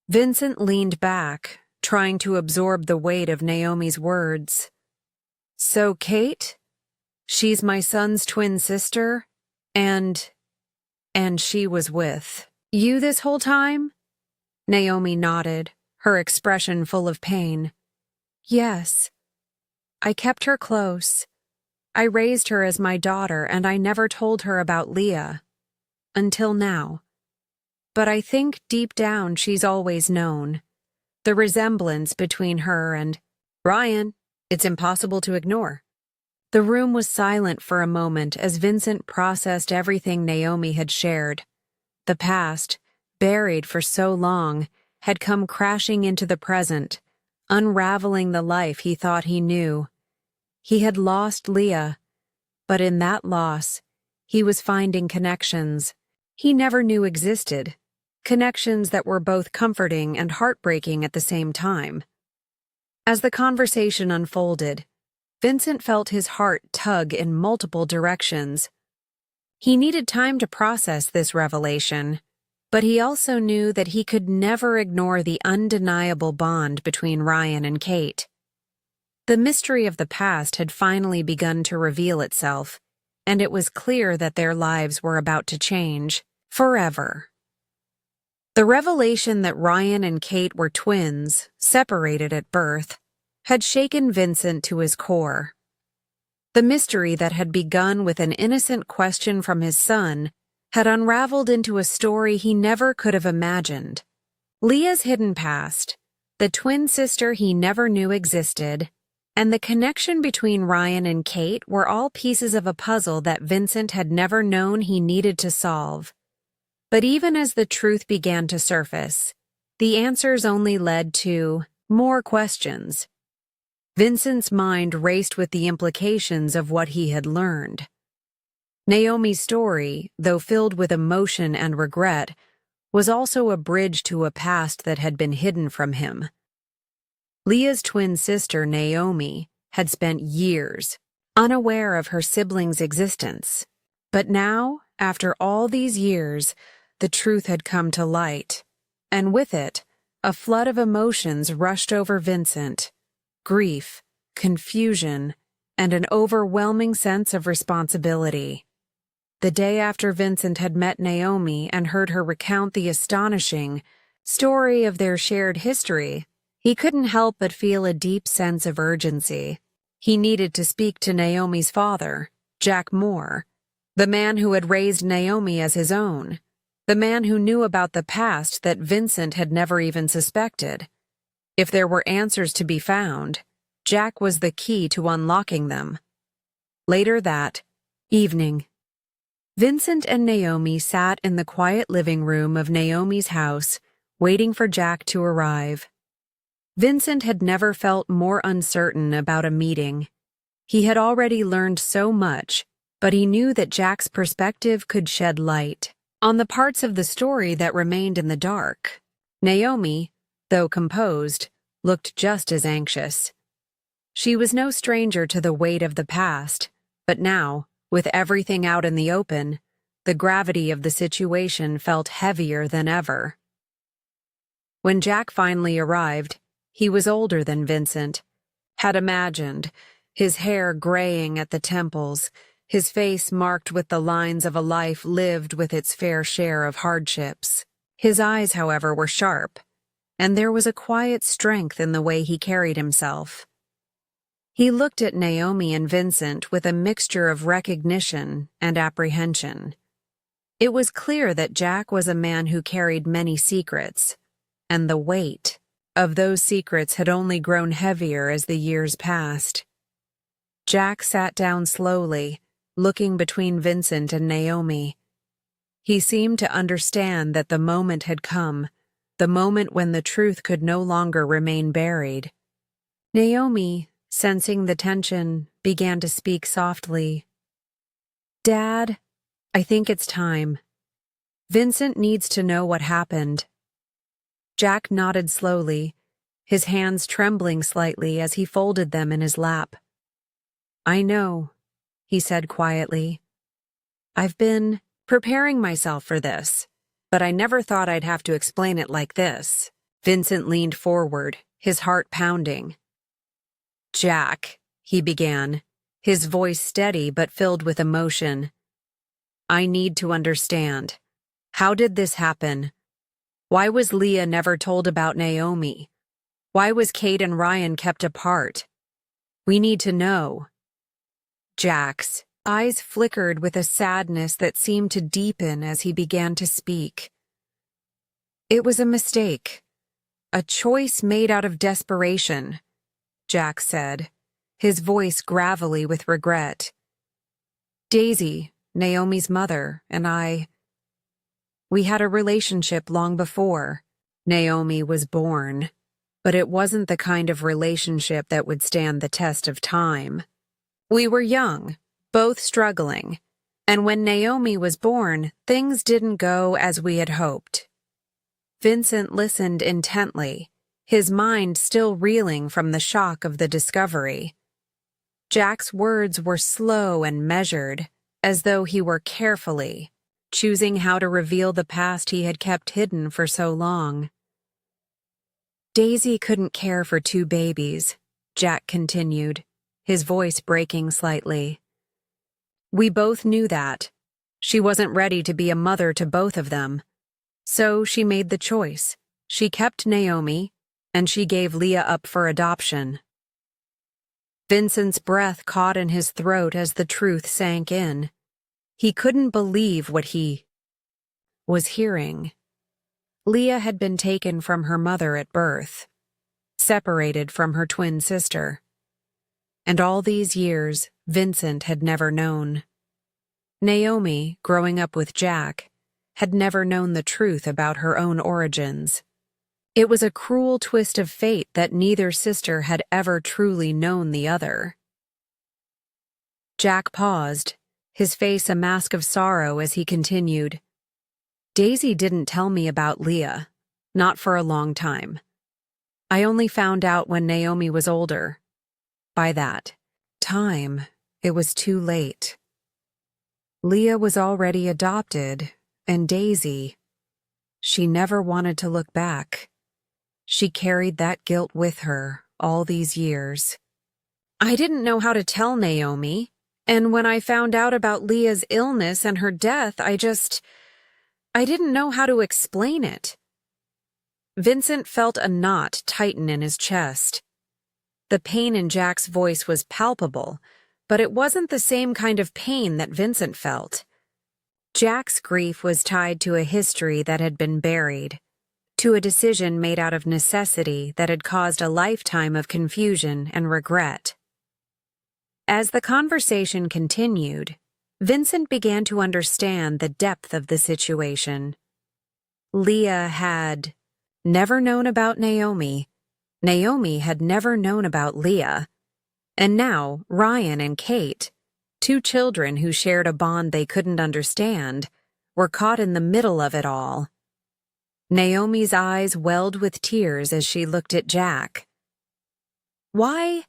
Vincent leaned back, trying to absorb the weight of Naomi's words. So Kate? She's my son's twin sister? And she was with you this whole time? Naomi nodded, her expression full of pain. Yes. I kept her close. I raised her as my daughter, and I never told her about Leah. Until now. But I think deep down she's always known. The resemblance between her and Ryan, it's impossible to ignore. The room was silent for a moment as Vincent processed everything Naomi had shared. The past, buried for so long, had come crashing into the present, unraveling the life he thought he knew. He had lost Leah, but in that loss, he was finding connections he never knew existed, connections that were both comforting and heartbreaking at the same time. As the conversation unfolded, Vincent felt his heart tug in multiple directions. He needed time to process this revelation, but he also knew that he could never ignore the undeniable bond between Ryan and Kate. The mystery of the past had finally begun to reveal itself, and it was clear that their lives were about to change forever. The revelation that Ryan and Kate were twins, separated at birth, had shaken Vincent to his core. The mystery that had begun with an innocent question from his son had unraveled into a story he never could have imagined. Leah's hidden past, the twin sister he never knew existed, and the connection between Ryan and Kate were all pieces of a puzzle that Vincent had never known he needed to solve. But even as the truth began to surface, the answers only led to more questions. Vincent's mind raced with the implications of what he had learned. Naomi's story, though filled with emotion and regret, was also a bridge to a past that had been hidden from him. Leah's twin sister, Naomi, had spent years unaware of her sibling's existence. But now, after all these years, the truth had come to light, and with it, a flood of emotions rushed over Vincent. Grief, confusion, and an overwhelming sense of responsibility. The day after Vincent had met Naomi and heard her recount the astonishing story of their shared history, he couldn't help but feel a deep sense of urgency. He needed to speak to Naomi's father, Jack Moore, the man who had raised Naomi as his own, the man who knew about the past that Vincent had never even suspected. If there were answers to be found, Jack was the key to unlocking them. Later that evening, Vincent and Naomi sat in the quiet living room of Naomi's house, waiting for Jack to arrive. Vincent had never felt more uncertain about a meeting. He had already learned so much, but he knew that Jack's perspective could shed light on the parts of the story that remained in the dark. Naomi, though composed, looked just as anxious. She was no stranger to the weight of the past, but now, with everything out in the open, the gravity of the situation felt heavier than ever. When Jack finally arrived, he was older than Vincent had imagined, his hair graying at the temples, his face marked with the lines of a life lived with its fair share of hardships. His eyes, however, were sharp, and there was a quiet strength in the way he carried himself. He looked at Naomi and Vincent with a mixture of recognition and apprehension. It was clear that Jack was a man who carried many secrets, and the weight of those secrets had only grown heavier as the years passed. Jack sat down slowly, looking between Vincent and Naomi. He seemed to understand that the moment had come, the moment when the truth could no longer remain buried. Naomi, sensing the tension, began to speak softly. "Dad, I think it's time. Vincent needs to know what happened." Jack nodded slowly, his hands trembling slightly as he folded them in his lap. "I know," he said quietly. "I've been preparing myself for this, but I never thought I'd have to explain it like this." Vincent leaned forward, his heart pounding. "Jack," he began, his voice steady but filled with emotion. "I need to understand. How did this happen? Why was Leah never told about Naomi? Why was Kate and Ryan kept apart? We need to know." Jack's eyes flickered with a sadness that seemed to deepen as he began to speak. "It was a mistake, a choice made out of desperation," Jack said, his voice gravelly with regret. "Daisy, Naomi's mother, and we had a relationship long before Naomi was born, but it wasn't the kind of relationship that would stand the test of time. We were young, both struggling, and when Naomi was born, things didn't go as we had hoped." Vincent listened intently, his mind still reeling from the shock of the discovery. Jack's words were slow and measured, as though he were carefully choosing how to reveal the past he had kept hidden for so long. "Daisy couldn't care for two babies," Jack continued, his voice breaking slightly. "We both knew that. She wasn't ready to be a mother to both of them. So she made the choice. She kept Naomi, and she gave Leah up for adoption." Vincent's breath caught in his throat as the truth sank in. He couldn't believe what he was hearing. Leah had been taken from her mother at birth, separated from her twin sister. And all these years, Vincent had never known. Naomi, growing up with Jack, had never known the truth about her own origins. It was a cruel twist of fate that neither sister had ever truly known the other. Jack paused, his face a mask of sorrow as he continued. "Daisy didn't tell me about Leah, not for a long time. I only found out when Naomi was older. By that time, it was too late. Leah was already adopted, and Daisy, she never wanted to look back. She carried that guilt with her all these years. I didn't know how to tell Naomi, and when I found out about Leah's illness and her death, I didn't know how to explain it." Vincent felt a knot tighten in his chest. The pain in Jack's voice was palpable, but it wasn't the same kind of pain that Vincent felt. Jack's grief was tied to a history that had been buried, to a decision made out of necessity that had caused a lifetime of confusion and regret. As the conversation continued, Vincent began to understand the depth of the situation. Leah had never known about Naomi. Naomi had never known about Leah. And now, Ryan and Kate, two children who shared a bond they couldn't understand, were caught in the middle of it all. Naomi's eyes welled with tears as she looked at Jack. "Why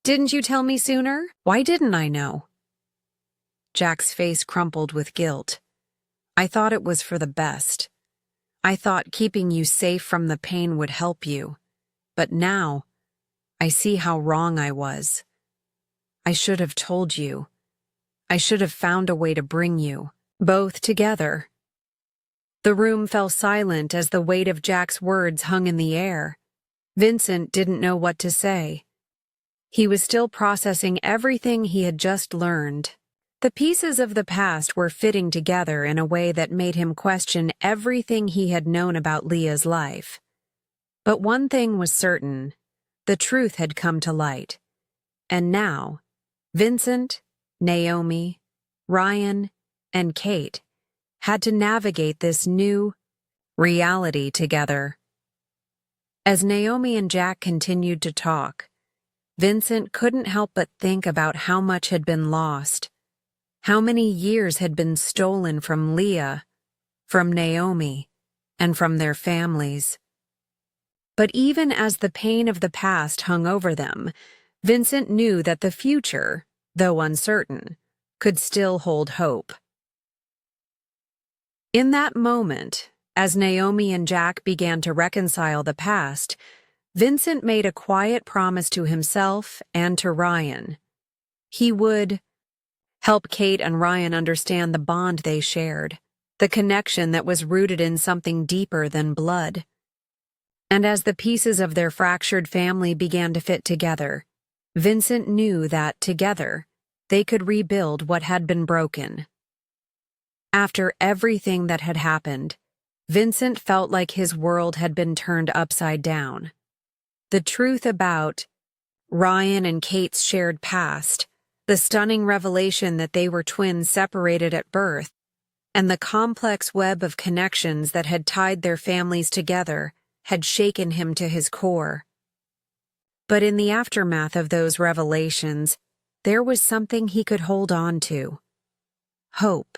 didn't you tell me sooner? Why didn't I know?" Jack's face crumpled with guilt. "I thought it was for the best. I thought keeping you safe from the pain would help you. But now, I see how wrong I was. I should have told you. I should have found a way to bring you both together." The room fell silent as the weight of Jack's words hung in the air. Vincent didn't know what to say. He was still processing everything he had just learned. The pieces of the past were fitting together in a way that made him question everything he had known about Leah's life. But one thing was certain: the truth had come to light. And now, Vincent, Naomi, Ryan, and Kate had to navigate this new reality together. As Naomi and Jack continued to talk, Vincent couldn't help but think about how much had been lost, how many years had been stolen from Leah, from Naomi, and from their families. But even as the pain of the past hung over them, Vincent knew that the future, though uncertain, could still hold hope. In that moment, as Naomi and Jack began to reconcile the past, Vincent made a quiet promise to himself and to Ryan. He would help Kate and Ryan understand the bond they shared, the connection that was rooted in something deeper than blood. And as the pieces of their fractured family began to fit together, Vincent knew that, together, they could rebuild what had been broken. After everything that had happened, Vincent felt like his world had been turned upside down. The truth about Ryan and Kate's shared past, the stunning revelation that they were twins separated at birth, and the complex web of connections that had tied their families together had shaken him to his core. But in the aftermath of those revelations, there was something he could hold on to: hope.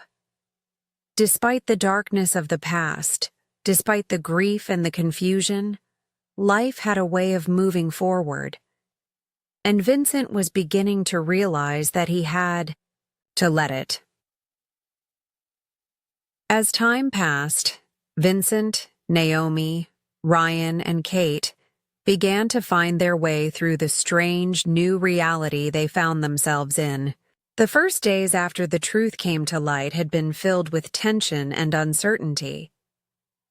Despite the darkness of the past, despite the grief and the confusion, life had a way of moving forward. And Vincent was beginning to realize that he had to let it. As time passed, Vincent, Naomi, Ryan, and Kate began to find their way through the strange new reality they found themselves in. The first days after the truth came to light had been filled with tension and uncertainty.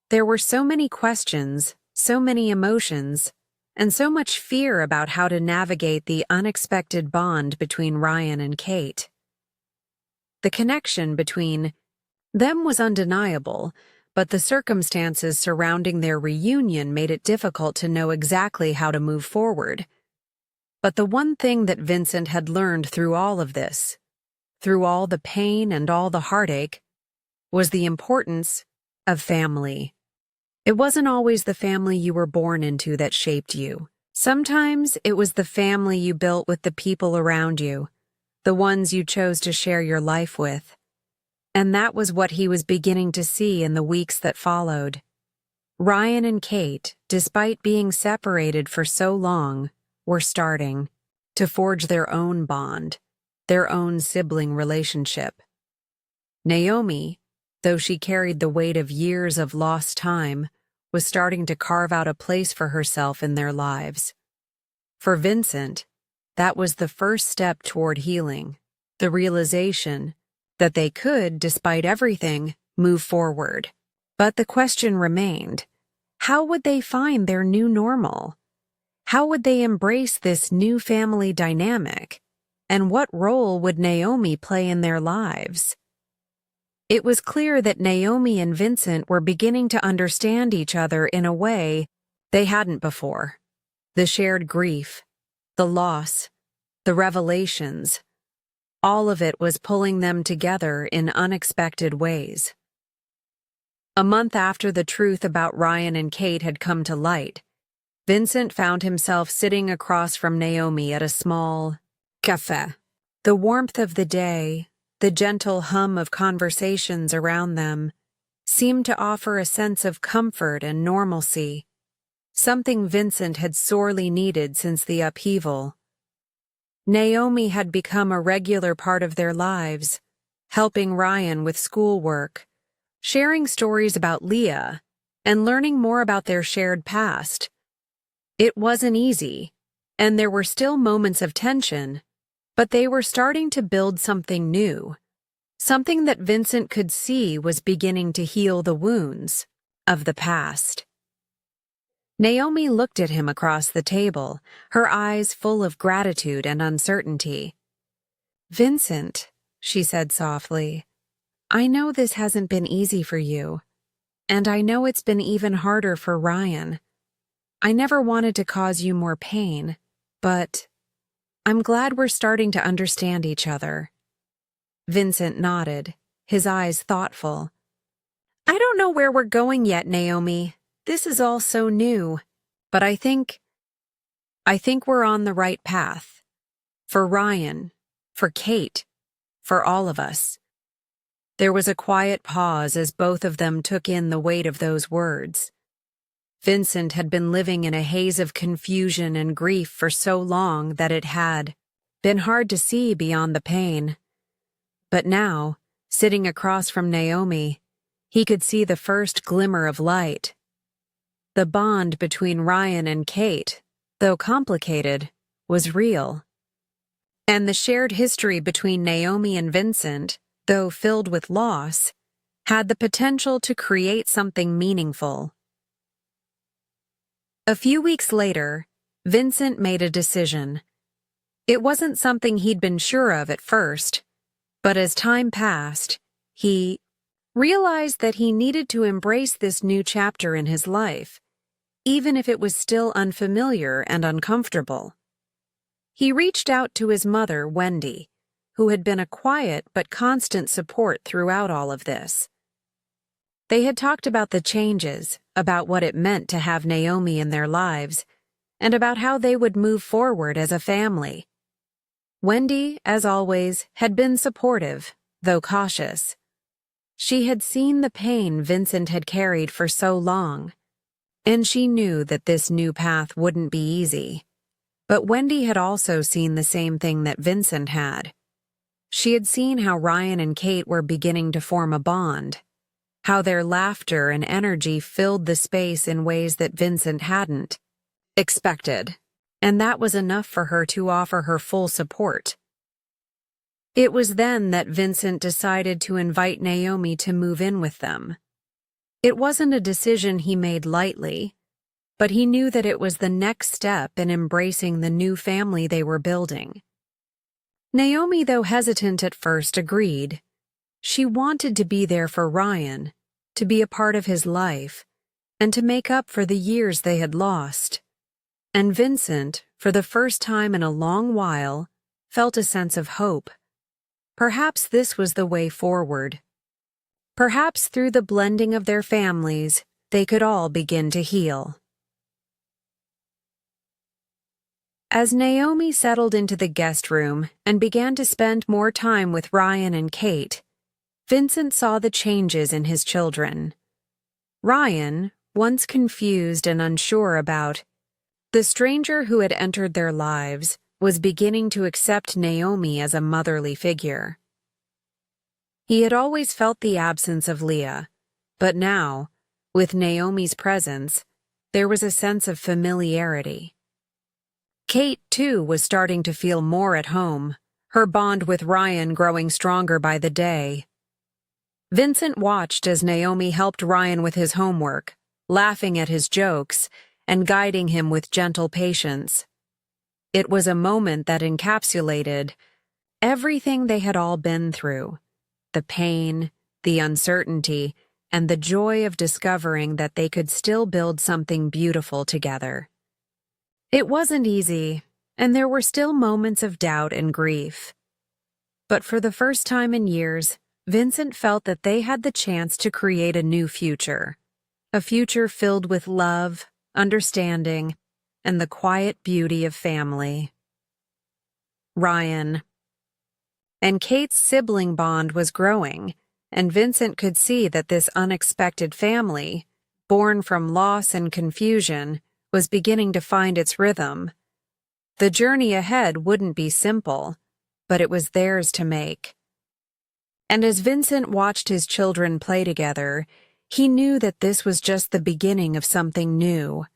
There were so many questions, so many emotions, and so much fear about how to navigate the unexpected bond between Ryan and Kate. The connection between them was undeniable, but the circumstances surrounding their reunion made it difficult to know exactly how to move forward. But the one thing that Vincent had learned through all of this, through all the pain and all the heartache, was the importance of family. It wasn't always the family you were born into that shaped you. Sometimes it was the family you built with the people around you, the ones you chose to share your life with. And that was what he was beginning to see in the weeks that followed. Ryan and Kate, despite being separated for so long, were starting to forge their own bond, their own sibling relationship. Naomi, though she carried the weight of years of lost time, was starting to carve out a place for herself in their lives. For Vincent, that was the first step toward healing, the realization that they could, despite everything, move forward. But the question remained: how would they find their new normal? How would they embrace this new family dynamic? And what role would Naomi play in their lives? It was clear that Naomi and Vincent were beginning to understand each other in a way they hadn't before. The shared grief, the loss, the revelations, all of it was pulling them together in unexpected ways. A month after the truth about Ryan and Kate had come to light, Vincent found himself sitting across from Naomi at a small, Café. The warmth of the day, the gentle hum of conversations around them, seemed to offer a sense of comfort and normalcy, something Vincent had sorely needed since the upheaval. Naomi had become a regular part of their lives, helping Ryan with schoolwork, sharing stories about Leah, and learning more about their shared past. It wasn't easy, and there were still moments of tension, but they were starting to build something new, something that Vincent could see was beginning to heal the wounds of the past. Naomi looked at him across the table, her eyes full of gratitude and uncertainty. "Vincent," she said softly, "I know this hasn't been easy for you, and I know it's been even harder for Ryan. I never wanted to cause you more pain, but I'm glad we're starting to understand each other." Vincent nodded, his eyes thoughtful. "I don't know where we're going yet, Naomi. This is all so new, but I think we're on the right path. For Ryan, for Kate, for all of us." There was a quiet pause as both of them took in the weight of those words. Vincent had been living in a haze of confusion and grief for so long that it had been hard to see beyond the pain. But now, sitting across from Naomi, he could see the first glimmer of light. The bond between Ryan and Kate, though complicated, was real. And the shared history between Naomi and Vincent, though filled with loss, had the potential to create something meaningful. A few weeks later, Vincent made a decision. It wasn't something he'd been sure of at first, but as time passed, he realized that he needed to embrace this new chapter in his life, even if it was still unfamiliar and uncomfortable. He reached out to his mother, Wendy, who had been a quiet but constant support throughout all of this. They had talked about the changes, about what it meant to have Naomi in their lives, and about how they would move forward as a family. Wendy, as always, had been supportive, though cautious. She had seen the pain Vincent had carried for so long, and she knew that this new path wouldn't be easy. But Wendy had also seen the same thing that Vincent had. She had seen how Ryan and Kate were beginning to form a bond, how their laughter and energy filled the space in ways that Vincent hadn't expected, and that was enough for her to offer her full support. It was then that Vincent decided to invite Naomi to move in with them. It wasn't a decision he made lightly, but he knew that it was the next step in embracing the new family they were building. Naomi, though hesitant at first, agreed. She wanted to be there for Ryan, to be a part of his life, and to make up for the years they had lost. And Vincent, for the first time in a long while, felt a sense of hope. Perhaps this was the way forward. Perhaps through the blending of their families, they could all begin to heal. As Naomi settled into the guest room and began to spend more time with Ryan and Kate, Vincent saw the changes in his children. Ryan, once confused and unsure about the stranger who had entered their lives, was beginning to accept Naomi as a motherly figure. He had always felt the absence of Leah, but now, with Naomi's presence, there was a sense of familiarity. Kate, too, was starting to feel more at home, her bond with Ryan growing stronger by the day. Vincent watched as Naomi helped Ryan with his homework, laughing at his jokes and guiding him with gentle patience. It was a moment that encapsulated everything they had all been through: the pain, the uncertainty, and the joy of discovering that they could still build something beautiful together. It wasn't easy, and there were still moments of doubt and grief. But for the first time in years, Vincent felt that they had the chance to create a new future, a future filled with love, understanding, and the quiet beauty of family. Ryan. And Kate's sibling bond was growing, and Vincent could see that this unexpected family, born from loss and confusion, was beginning to find its rhythm. The journey ahead wouldn't be simple, but it was theirs to make. And as Vincent watched his children play together, he knew that this was just the beginning of something new.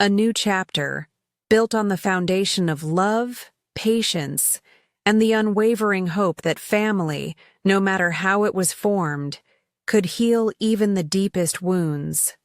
A new chapter, built on the foundation of love, patience, and the unwavering hope that family, no matter how it was formed, could heal even the deepest wounds.